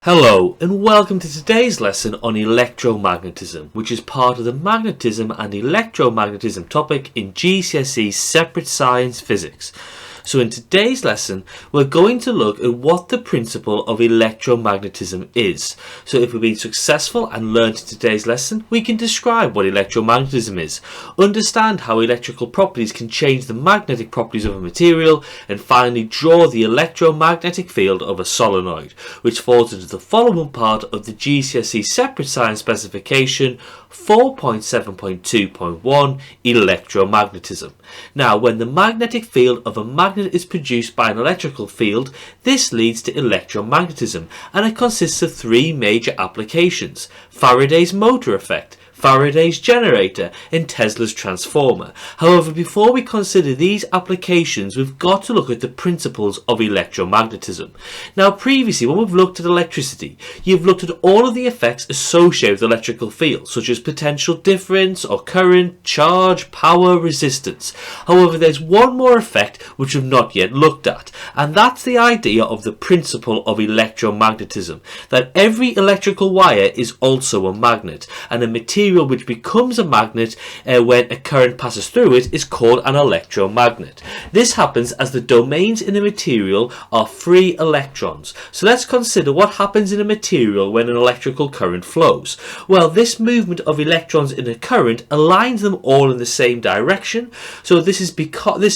Hello and welcome to today's lesson on electromagnetism, which is part of the magnetism and electromagnetism topic in GCSE Separate Science Physics. So in today's lesson, we're going to look at what the principle of electromagnetism is. So if we've been successful and learned in today's lesson, we can describe what electromagnetism is, understand how electrical properties can change the magnetic properties of a material, and finally draw the electromagnetic field of a solenoid, which falls into the following part of the GCSE Separate Science specification 4.7.2.1 electromagnetism. Now, when the magnetic field of a magnet is produced by an electrical field, this leads to electromagnetism, and it consists of three major applications: Faraday's motor effect, Faraday's generator, and Tesla's transformer. However, before we consider these applications, we've got to look at the principles of electromagnetism. Now, previously, when we've looked at electricity, you've looked at all of the effects associated with electrical fields, such as potential difference or current, charge, power, resistance. However, there's one more effect which we've not yet looked at, and that's the idea of the principle of electromagnetism, that every electrical wire is also a magnet, and a material which becomes a magnet when a current passes through it is called an electromagnet. This happens as the domains in a material are free electrons. So let's consider what happens in a material when an electrical current flows. Well, this movement of electrons in a current aligns them all in the same direction. So this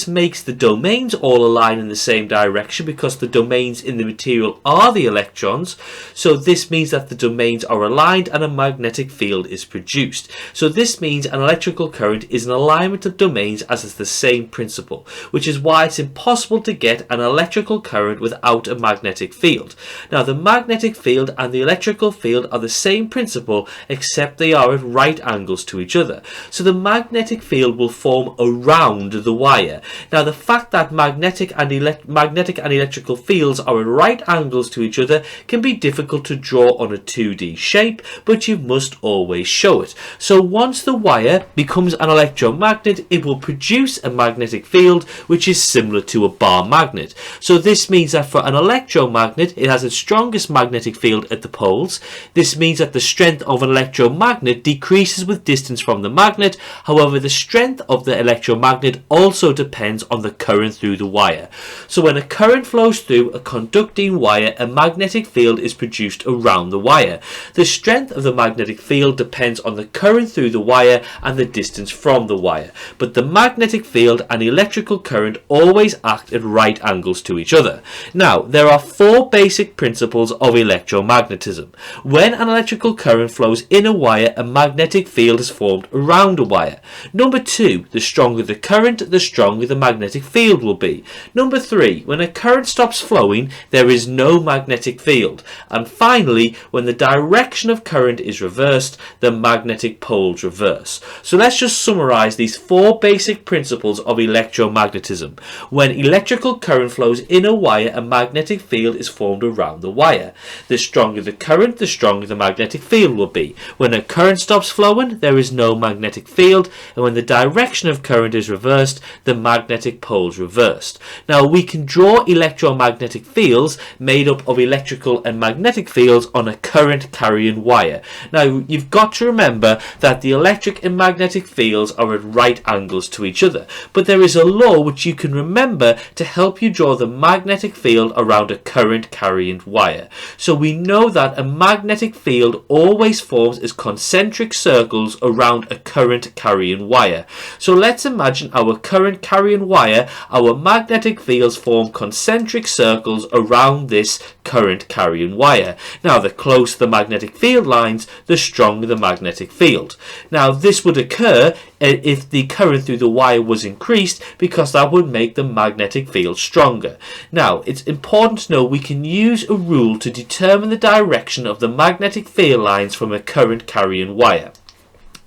makes the domains all align in the same direction because the domains in the material are the electrons. So this means that the domains are aligned and a magnetic field is produced. So this means an electrical current is an alignment of domains as is the same principle, which is why it's impossible to get an electrical current without a magnetic field. Now, the magnetic field and the electrical field are the same principle, except they are at right angles to each other. So the magnetic field will form around the wire. Now, the fact that magnetic and electrical fields are at right angles to each other can be difficult to draw on a 2D shape, but you must always show it. So once the wire becomes an electromagnet, it will produce a magnetic field which is similar to a bar magnet. So this means that for an electromagnet, it has its strongest magnetic field at the poles. This means that the strength of an electromagnet decreases with distance from the magnet. However, the strength of the electromagnet also depends on the current through the wire. So when a current flows through a conducting wire, a magnetic field is produced around the wire. The strength of the magnetic field depends on the current through the wire and the distance from the wire, but the magnetic field and electrical current always act at right angles to each other. Now, there are four basic principles of electromagnetism. When an electrical current flows in a wire, a magnetic field is formed around a wire. Number two, the stronger the current, the stronger the magnetic field will be. Number three, when a current stops flowing, there is no magnetic field. And finally, when the direction of current is reversed, the magnetic poles reverse. So let's just summarize these four basic principles of electromagnetism. When electrical current flows in a wire, a magnetic field is formed around the wire. The stronger the current, the stronger the magnetic field will be. When a current stops flowing, there is no magnetic field, and when the direction of current is reversed, the magnetic poles reversed. Now, we can draw electromagnetic fields made up of electrical and magnetic fields on a current carrying wire. Now, you've got to remember that the electric and magnetic fields are at right angles to each other, but there is a law which you can remember to help you draw the magnetic field around a current carrying wire. So we know that a magnetic field always forms as concentric circles around a current carrying wire. So let's imagine our current carrying wire, our magnetic fields form concentric circles around this current carrying wire. Now, the closer the magnetic field lines, the stronger the magnetic field. Now, this would occur if the current through the wire was increased, because that would make the magnetic field stronger. Now, it's important to know we can use a rule to determine the direction of the magnetic field lines from a current carrying wire.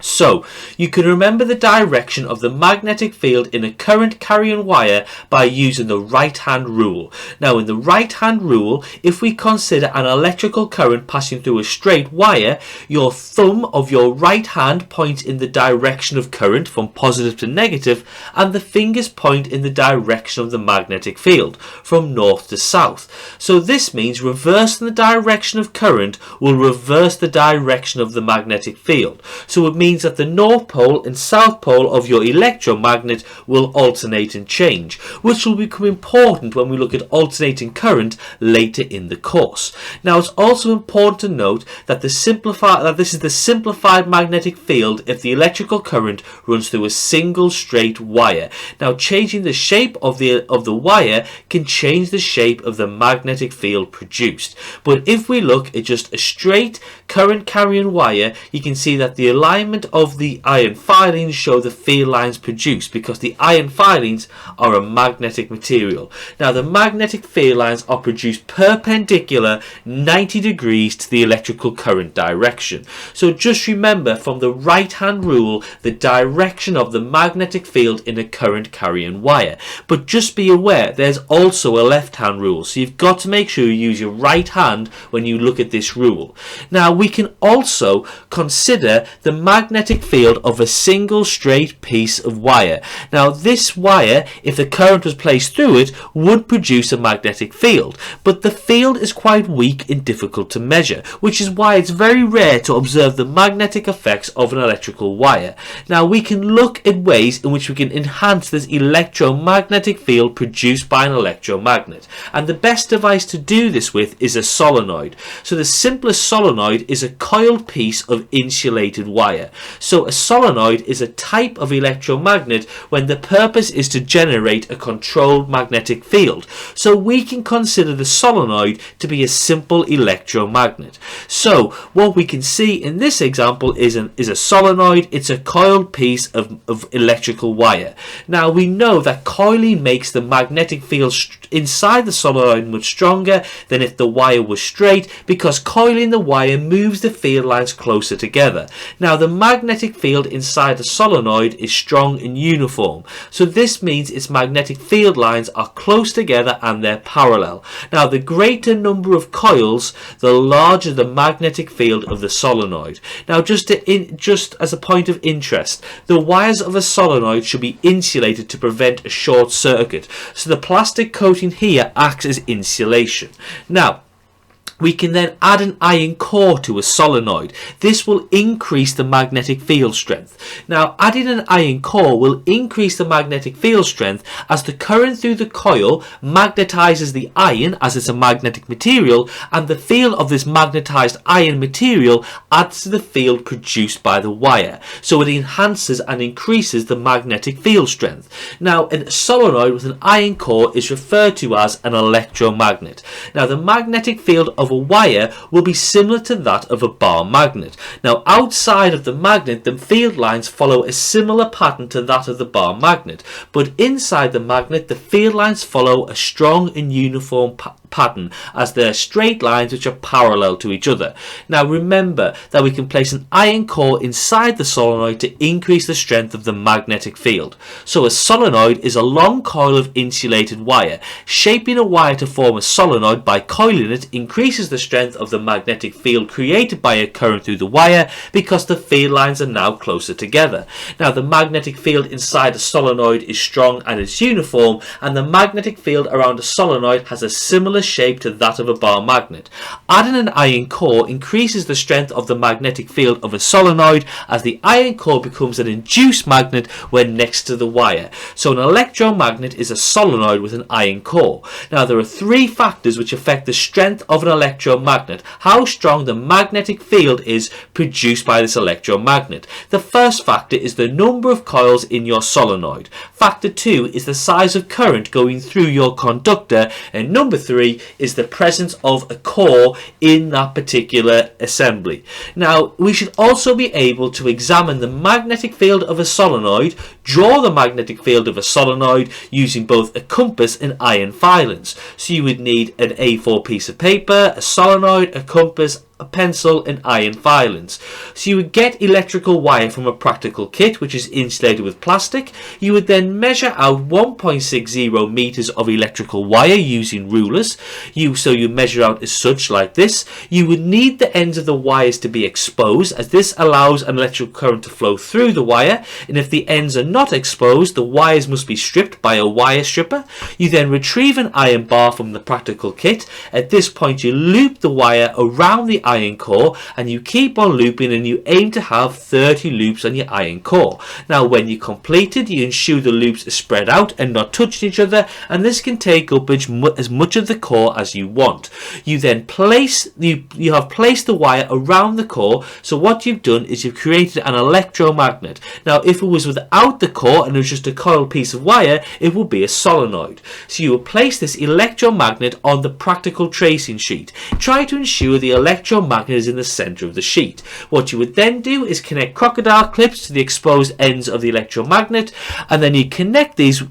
So, you can remember the direction of the magnetic field in a current carrying wire by using the right-hand rule. Now, in the right-hand rule, if we consider an electrical current passing through a straight wire, your thumb of your right hand points in the direction of current from positive to negative, and the fingers point in the direction of the magnetic field from north to south. So this means reversing the direction of current will reverse the direction of the magnetic field. So it means that the north pole and south pole of your electromagnet will alternate and change, which will become important when we look at alternating current later in the course. Now, it's also important to note that this is the simplified magnetic field if the electrical current runs through a single straight wire. Now, changing the shape of the wire can change the shape of the magnetic field produced. But if we look at just a straight current carrying wire, you can see that the alignment of the iron filings show the field lines produced, because the iron filings are a magnetic material. Now, the magnetic field lines are produced perpendicular 90 degrees to the electrical current direction. So just remember from the right hand rule the direction of the magnetic field in a current carrying wire. But just be aware there's also a left hand rule, so you've got to make sure you use your right hand when you look at this rule. Now, we can also consider the magnetic field of a single straight piece of wire. Now, this wire, if the current was placed through it, would produce a magnetic field, but the field is quite weak and difficult to measure, which is why it's very rare to observe the magnetic effects of an electrical wire. Now, we can look at ways in which we can enhance this electromagnetic field produced by an electromagnet, and the best device to do this with is a solenoid. So the simplest solenoid is a coiled piece of insulated wire. So a solenoid is a type of electromagnet when the purpose is to generate a controlled magnetic field. So we can consider the solenoid to be a simple electromagnet. So what we can see in this example is a solenoid. It's a coiled piece of electrical wire. Now, we know that coiling makes the magnetic field inside the solenoid much stronger than if the wire was straight, because coiling the wire moves the field lines closer together. Now, the magnetic field inside the solenoid is strong and uniform, so this means its magnetic field lines are close together and they're parallel. Now, the greater number of coils, the larger the magnetic field of the solenoid. Now, just as a point of interest, the wires of a solenoid should be insulated to prevent a short circuit, so the plastic coating here acts as insulation. Now, we can then add an iron core to a solenoid. This will increase the magnetic field strength. Now, adding an iron core will increase the magnetic field strength as the current through the coil magnetizes the iron, as it's a magnetic material, and the field of this magnetized iron material adds to the field produced by the wire. So it enhances and increases the magnetic field strength. Now, a solenoid with an iron core is referred to as an electromagnet. Now, the magnetic field of a wire will be similar to that of a bar magnet. Now, outside of the magnet, the field lines follow a similar pattern to that of the bar magnet, but inside the magnet, the field lines follow a strong and uniform pattern, as they're straight lines which are parallel to each other. Now, remember that we can place an iron core inside the solenoid to increase the strength of the magnetic field. So a solenoid is a long coil of insulated wire. Shaping a wire to form a solenoid by coiling it increases the strength of the magnetic field created by a current through the wire, because the field lines are now closer together. Now, the magnetic field inside a solenoid is strong and it's uniform, and the magnetic field around a solenoid has a similar shape to that of a bar magnet. Adding an iron core increases the strength of the magnetic field of a solenoid, as the iron core becomes an induced magnet when next to the wire. So an electromagnet is a solenoid with an iron core. Now, there are three factors which affect the strength of an electromagnet, how strong the magnetic field is produced by this electromagnet. The first factor is the number of coils in your solenoid. Factor 2 is the size of current going through your conductor, and number 3 is the presence of a core in that particular assembly. Now, we should also be able to examine the magnetic field of a solenoid, draw the magnetic field of a solenoid using both a compass and iron filings. So you would need an A4 piece of paper, a solenoid, a compass, a pencil and iron filings. So you would get electrical wire from a practical kit which is insulated with plastic. You would then measure out 1.60 meters of electrical wire using rulers. So you measure out as such like this. You would need the ends of the wires to be exposed, as this allows an electrical current to flow through the wire, and if the ends are not exposed, the wires must be stripped by a wire stripper. You then retrieve an iron bar from the practical kit. At this point you loop the wire around the iron core, and you keep on looping, and you aim to have 30 loops on your iron core. Now when you completed, you ensure the loops are spread out and not touching each other, and this can take up as much of the core as you want. You then you have placed the wire around the core, so what you've done is you've created an electromagnet. Now if it was without the core and it was just a coiled piece of wire, it would be a solenoid. So you will place this electromagnet on the practical tracing sheet. Try to ensure the electromagnet is in the center of the sheet. What you would then do is connect crocodile clips to the exposed ends of the electromagnet, and then you connect these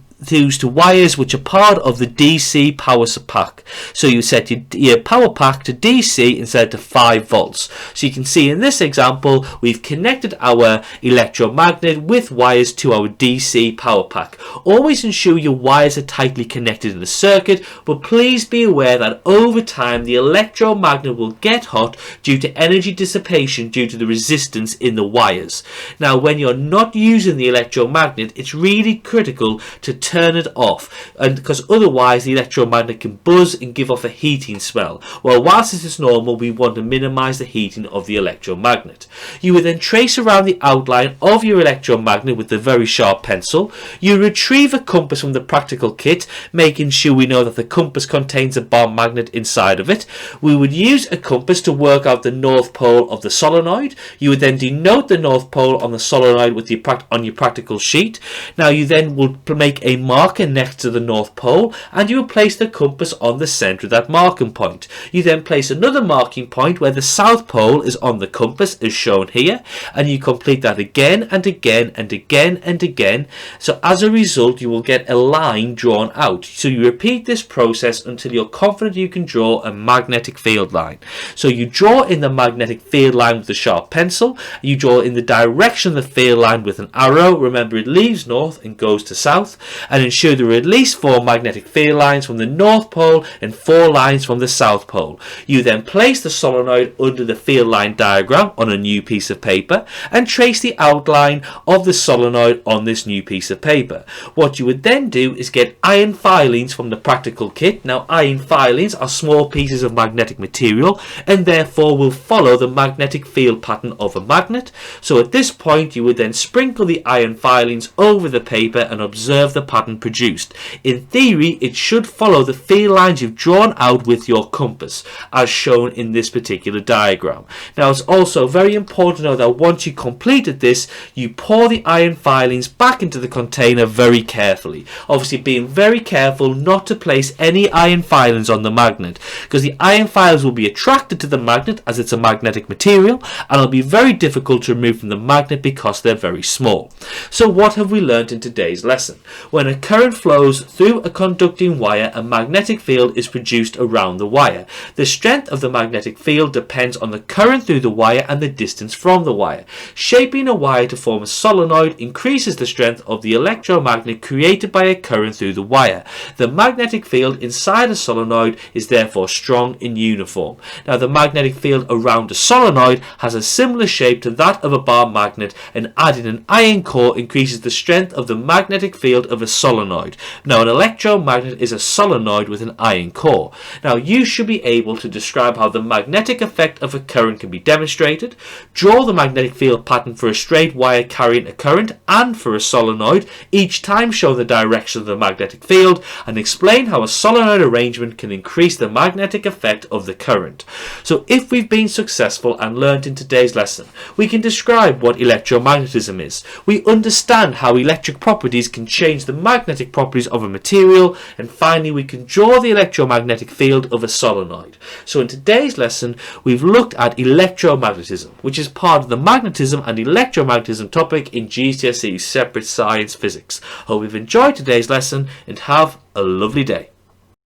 to wires which are part of the DC power pack. So you set your power pack to DC instead of 5 volts. So you can see in this example we've connected our electromagnet with wires to our DC power pack. Always ensure your wires are tightly connected in the circuit, but please be aware that over time the electromagnet will get hot due to energy dissipation due to the resistance in the wires. Now when you're not using the electromagnet, it's really critical to turn it off, and because otherwise the electromagnet can buzz and give off a heating smell. Well, whilst this is normal, we want to minimize the heating of the electromagnet. You would then trace around the outline of your electromagnet with a very sharp pencil. You retrieve a compass from the practical kit, making sure we know that the compass contains a bar magnet inside of it. We would use a compass to work out the north pole of the solenoid. You would then denote the north pole on the solenoid with on your practical sheet. Now you then will make a marker next to the north pole, and you will place the compass on the center of that marking point. You then place another marking point where the south pole is on the compass as shown here, and you complete that again and again and again and again. So as a result you will get a line drawn out. So you repeat this process until you're confident you can draw a magnetic field line. So you draw in the magnetic field line with a sharp pencil. You draw in the direction of the field line with an arrow. Remember, it leaves north and goes to south, and ensure there are at least 4 magnetic field lines from the north pole and 4 lines from the south pole. You then place the solenoid under the field line diagram on a new piece of paper and trace the outline of the solenoid on this new piece of paper. What you would then do is get iron filings from the practical kit. Now iron filings are small pieces of magnetic material and therefore will follow the magnetic field pattern of a magnet. So at this point you would then sprinkle the iron filings over the paper and observe the pattern produced. In theory, it should follow the field lines you've drawn out with your compass, as shown in this particular diagram. Now, it's also very important to know that once you completed this, you pour the iron filings back into the container very carefully. Obviously, being very careful not to place any iron filings on the magnet, because the iron filings will be attracted to the magnet as it's a magnetic material, and it'll be very difficult to remove from the magnet because they're very small. So what have we learned in today's lesson? When a current flows through a conducting wire, a magnetic field is produced around the wire. The strength of the magnetic field depends on the current through the wire and the distance from the wire. Shaping a wire to form a solenoid increases the strength of the electromagnet created by a current through the wire. The magnetic field inside a solenoid is therefore strong and uniform. Now, the magnetic field around a solenoid has a similar shape to that of a bar magnet, and adding an iron core increases the strength of the magnetic field of a solenoid. Now, an electromagnet is a solenoid with an iron core. Now, you should be able to describe how the magnetic effect of a current can be demonstrated, draw the magnetic field pattern for a straight wire carrying a current and for a solenoid, each time show the direction of the magnetic field, and explain how a solenoid arrangement can increase the magnetic effect of the current. So if we've been successful and learned in today's lesson, we can describe what electromagnetism is. We understand how electric properties can change the magnetic properties of a material, and finally we can draw the electromagnetic field of a solenoid. So in today's lesson we've looked at electromagnetism, which is part of the magnetism and electromagnetism topic in GCSE Separate Science Physics. Hope you've enjoyed today's lesson and have a lovely day.